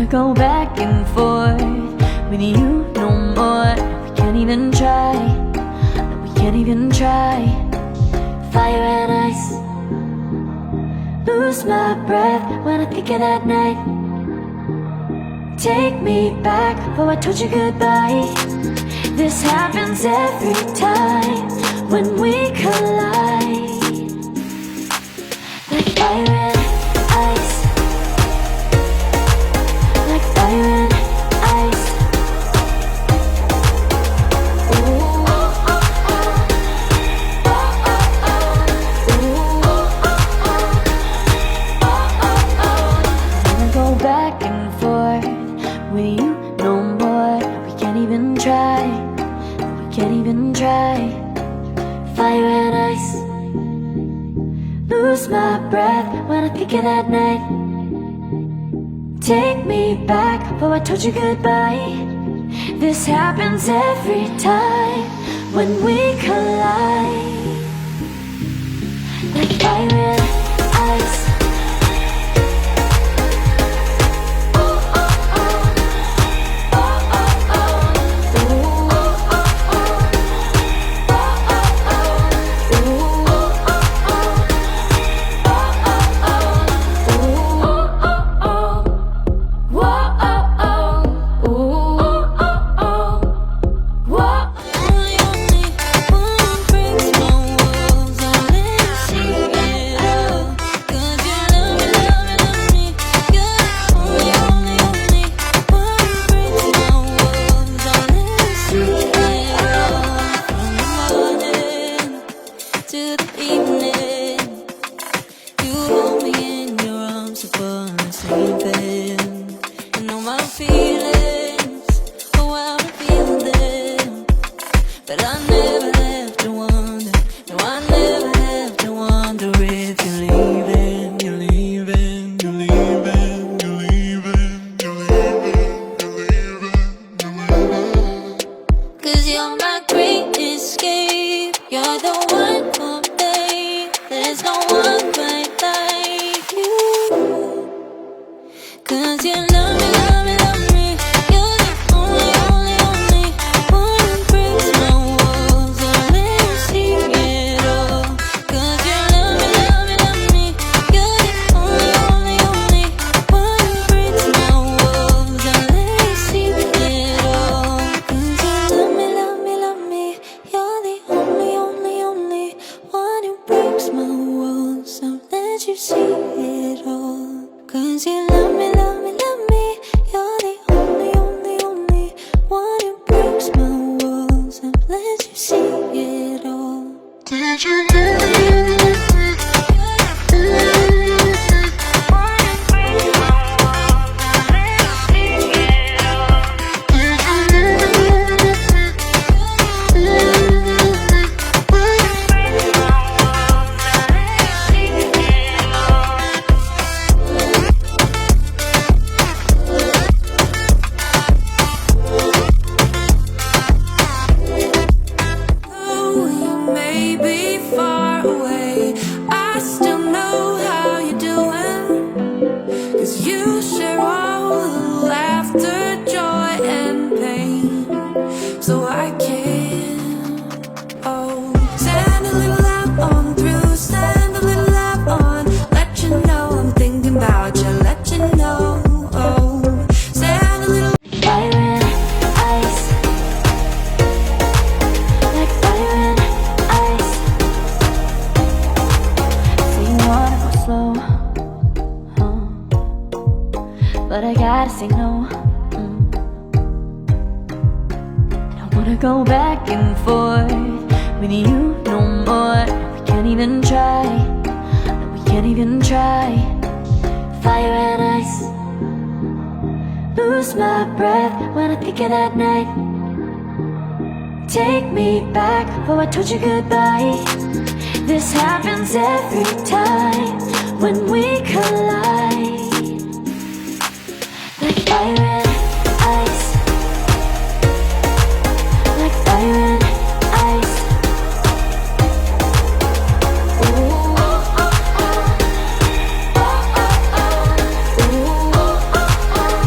go back and forth with you no more. We can't even try, no, we can't even try. Fire and ice, lose my breath when I think of that night. Take me back before I told you goodbye. This happens every time when we collide. Like fire and ice, like fire and ice. Ooh, oh, oh, oh. Oh, oh, oh. Ooh, oh, oh, oh. I wanna go back and forth with you no more. We can't even try, we can't even try. Fire and ice, lose my breath when I think of that night. Take me back before I told you goodbye. This happens every time when we collide. Like fire and ice. But I gotta say no. I don't wanna go back and forth with you no more. We can't even try, no, we can't even try. Fire and ice, lose my breath when I think of that night. Take me back before I told you goodbye. This happens every time when we collide. Like fire and ice, like fire and ice. Ooh, oh, oh, oh. Oh, oh, oh. Ooh, oh, oh, oh.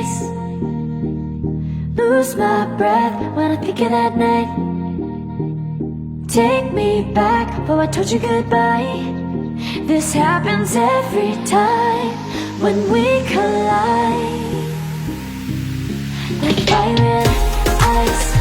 ice. Lose my breath when I think of that night. Take me back before I told you goodbye. This happens every time when we collide. Like fire and ice.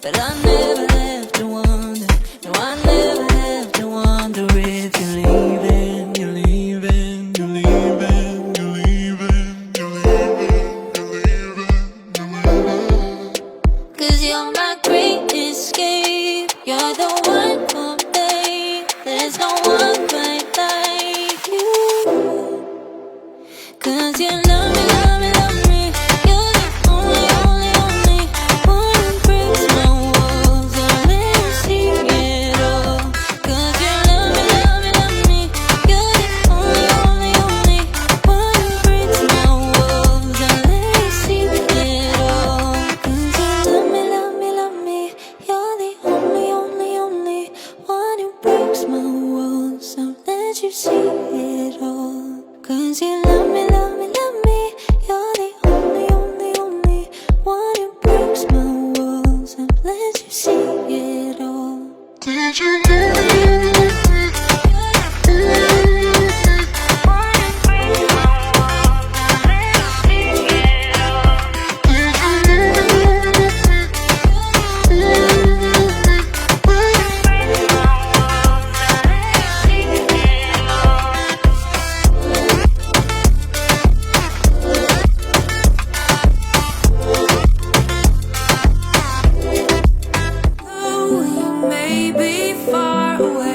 But I never have to wonder. No, I never have to wonder if you're leaving, you're leaving, you're leaving, you're leaving, you're leaving, you're leaving, you're leaving. 'Cause you're my great escape. You're the one for me. There's no one quite like you. 'Cause you love me, love me, love me. You're the only, only, only one who breaks my walls and lets me see it all. 'Cause you love me, love me, love me. You're the only, only, only one who breaks my walls and lets me see it all. 'Cause you love me, love me, love me. You're the only, only, only one who breaks my walls and lets you see it all. 'Cause you love me, love me, love me. You're the only, only, only one who breaks my walls and lets you see it all. Did you love me? We may be far away.